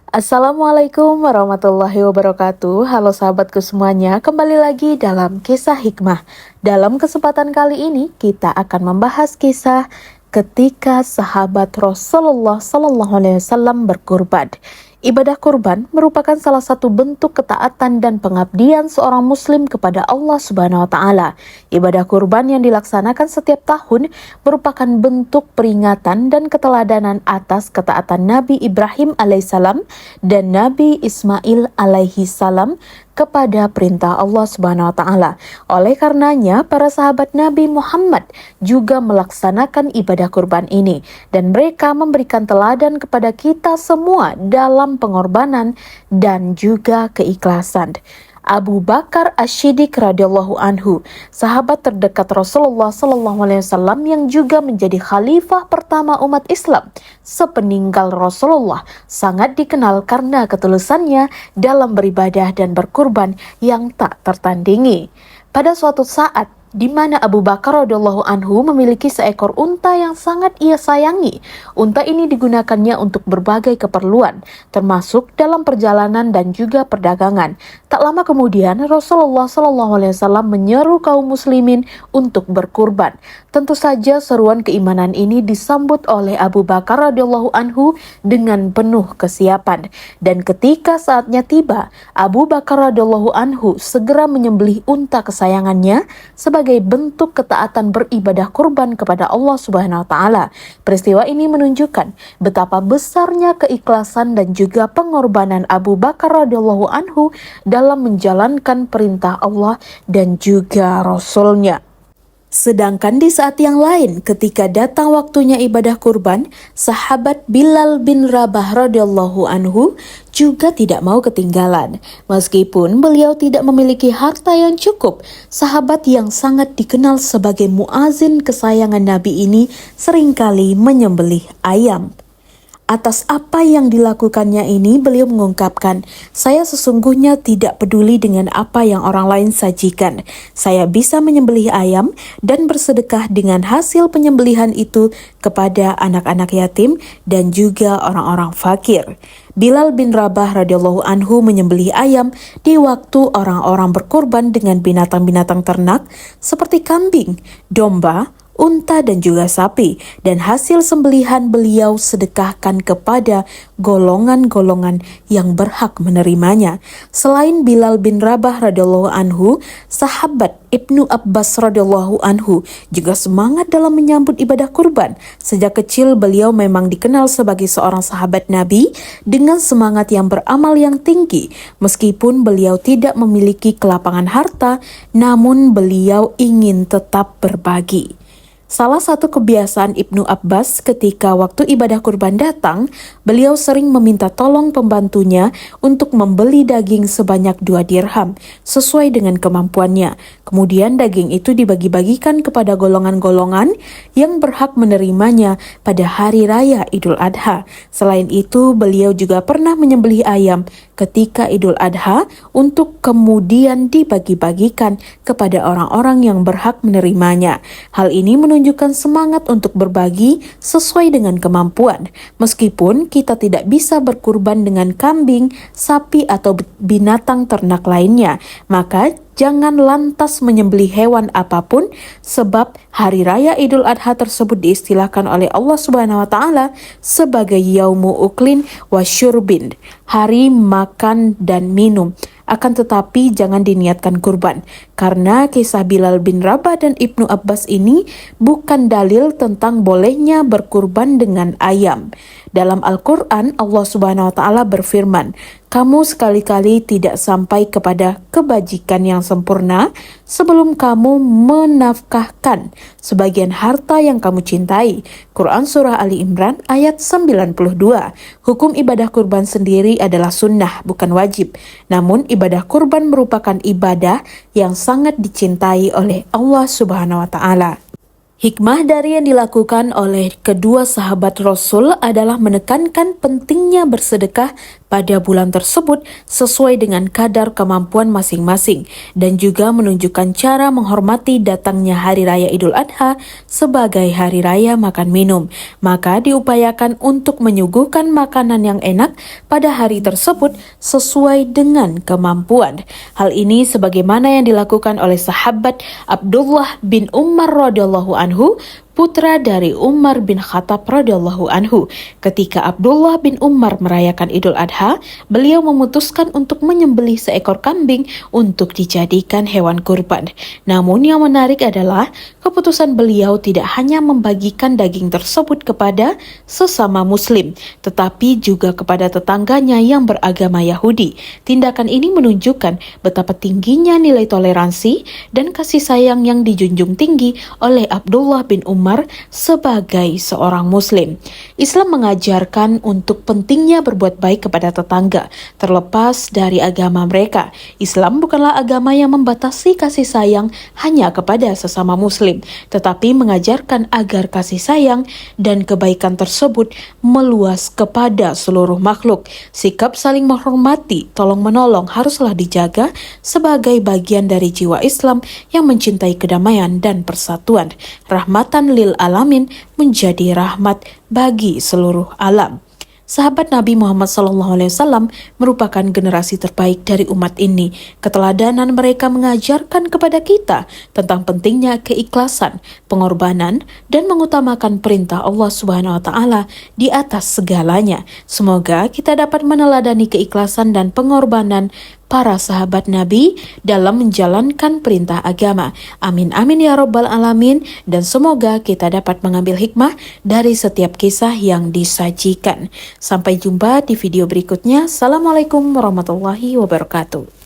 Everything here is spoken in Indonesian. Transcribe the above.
Assalamualaikum warahmatullahi wabarakatuh. Halo sahabatku semuanya, kembali lagi dalam kisah hikmah. Dalam kesempatan kali ini kita akan membahas kisah ketika sahabat Rasulullah SAW berkurban. Ibadah kurban merupakan salah satu bentuk ketaatan dan pengabdian seorang muslim kepada Allah Subhanahu wa taala. Ibadah kurban yang dilaksanakan setiap tahun merupakan bentuk peringatan dan keteladanan atas ketaatan Nabi Ibrahim alaihissalam dan Nabi Ismail alaihissalam kepada perintah Allah Subhanahu wa taala. Oleh karenanya, para sahabat Nabi Muhammad juga melaksanakan ibadah kurban ini dan mereka memberikan teladan kepada kita semua dalam pengorbanan dan juga keikhlasan. Abu Bakar Asy-Syiddiq radhiyallahu anhu, sahabat terdekat Rasulullah sallallahu alaihi wasallam yang juga menjadi khalifah pertama umat Islam sepeninggal Rasulullah, sangat dikenal karena ketulusannya dalam beribadah dan berkurban yang tak tertandingi. Pada suatu saat di mana Abu Bakar radhiyallahu anhu memiliki seekor unta yang sangat ia sayangi. Unta ini digunakannya untuk berbagai keperluan, termasuk dalam perjalanan dan juga perdagangan. Tak lama kemudian Rasulullah SAW menyeru kaum muslimin untuk berkurban. Tentu saja seruan keimanan ini disambut oleh Abu Bakar radhiyallahu anhu dengan penuh kesiapan. Dan ketika saatnya tiba, Abu Bakar radhiyallahu anhu segera menyembelih unta kesayangannya sebagai bentuk ketaatan beribadah kurban kepada Allah Subhanahu wa taala. Peristiwa ini menunjukkan betapa besarnya keikhlasan dan juga pengorbanan Abu Bakar radhiyallahu anhu dalam menjalankan perintah Allah dan juga Rasul-Nya. Sedangkan di saat yang lain, ketika datang waktunya ibadah kurban, sahabat Bilal bin Rabah radhiyallahu anhu juga tidak mau ketinggalan. Meskipun beliau tidak memiliki harta yang cukup, sahabat yang sangat dikenal sebagai muazin kesayangan Nabi ini seringkali menyembelih ayam. Atas apa yang dilakukannya ini, beliau mengungkapkan, "Saya sesungguhnya tidak peduli dengan apa yang orang lain sajikan. Saya bisa menyembelih ayam dan bersedekah dengan hasil penyembelihan itu kepada anak-anak yatim dan juga orang-orang fakir." Bilal bin Rabah radhiyallahu anhu menyembelih ayam di waktu orang-orang berkorban dengan binatang-binatang ternak seperti kambing, domba, unta dan juga sapi, dan hasil sembelihan beliau sedekahkan kepada golongan-golongan yang berhak menerimanya. Selain Bilal bin Rabah radhiyallahu anhu, sahabat Ibnu Abbas radhiyallahu anhu juga semangat dalam menyambut ibadah kurban. Sejak kecil beliau memang dikenal sebagai seorang sahabat Nabi dengan semangat yang beramal yang tinggi. Meskipun beliau tidak memiliki kelapangan harta, namun beliau ingin tetap berbagi. Salah satu kebiasaan Ibnu Abbas ketika waktu ibadah kurban datang, beliau sering meminta tolong pembantunya untuk membeli daging sebanyak 2 dirham, sesuai dengan kemampuannya. Kemudian daging itu dibagi-bagikan kepada golongan-golongan yang berhak menerimanya pada hari raya Idul Adha. Selain itu, beliau juga pernah menyembelih ayam ketika Idul Adha untuk kemudian dibagi-bagikan kepada orang-orang yang berhak menerimanya. Hal ini menunjukkan semangat untuk berbagi sesuai dengan kemampuan. Meskipun kita tidak bisa berkurban dengan kambing, sapi, atau binatang ternak lainnya, maka jangan lantas menyembelih hewan apapun, sebab hari raya Idul Adha tersebut diistilahkan oleh Allah Subhanahu wa taala sebagai yaumu uklin wa syurbin, hari makan dan minum. Akan tetapi jangan diniatkan kurban, karena kisah Bilal bin Rabah dan Ibnu Abbas ini bukan dalil tentang bolehnya berkurban dengan ayam. Dalam Al-Quran, Allah Subhanahu wa taala berfirman, "Kamu sekali-kali tidak sampai kepada kebajikan yang sempurna sebelum kamu menafkahkan sebagian harta yang kamu cintai." Quran Surah Ali Imran ayat 92. Hukum ibadah kurban sendiri adalah sunnah, bukan wajib. Namun ibadah kurban merupakan ibadah yang sangat dicintai oleh Allah Subhanahu wa taala. Hikmah dari yang dilakukan oleh kedua sahabat Rasul adalah menekankan pentingnya bersedekah pada bulan tersebut sesuai dengan kadar kemampuan masing-masing dan juga menunjukkan cara menghormati datangnya Hari Raya Idul Adha sebagai hari raya makan minum. Maka diupayakan untuk menyuguhkan makanan yang enak pada hari tersebut sesuai dengan kemampuan. Hal ini sebagaimana yang dilakukan oleh sahabat Abdullah bin Umar radhiyallahu anhu, putra dari Umar bin Khattab radhiyallahu anhu. Ketika Abdullah bin Umar merayakan Idul Adha, beliau memutuskan untuk menyembelih seekor kambing untuk dijadikan hewan kurban. Namun yang menarik adalah keputusan beliau tidak hanya membagikan daging tersebut kepada sesama muslim, tetapi juga kepada tetangganya yang beragama Yahudi. Tindakan ini menunjukkan betapa tingginya nilai toleransi dan kasih sayang yang dijunjung tinggi oleh Abdullah bin Umar sebagai seorang muslim. Islam mengajarkan untuk pentingnya berbuat baik kepada tetangga, terlepas dari agama mereka. Islam bukanlah agama yang membatasi kasih sayang hanya kepada sesama muslim, tetapi mengajarkan agar kasih sayang dan kebaikan tersebut meluas kepada seluruh makhluk. Sikap saling menghormati, tolong-menolong haruslah dijaga sebagai bagian dari jiwa Islam yang mencintai kedamaian dan persatuan. Rahmatan lil alamin menjadi rahmat bagi seluruh alam. Sahabat Nabi Muhammad SAW merupakan generasi terbaik dari umat ini. Keteladanan mereka mengajarkan kepada kita tentang pentingnya keikhlasan, pengorbanan, dan mengutamakan perintah Allah Subhanahu wa Ta'ala di atas segalanya. Semoga kita dapat meneladani keikhlasan dan pengorbanan para sahabat Nabi dalam menjalankan perintah agama. Amin amin ya robbal alamin, dan semoga kita dapat mengambil hikmah dari setiap kisah yang disajikan. Sampai jumpa di video berikutnya. Assalamualaikum warahmatullahi wabarakatuh.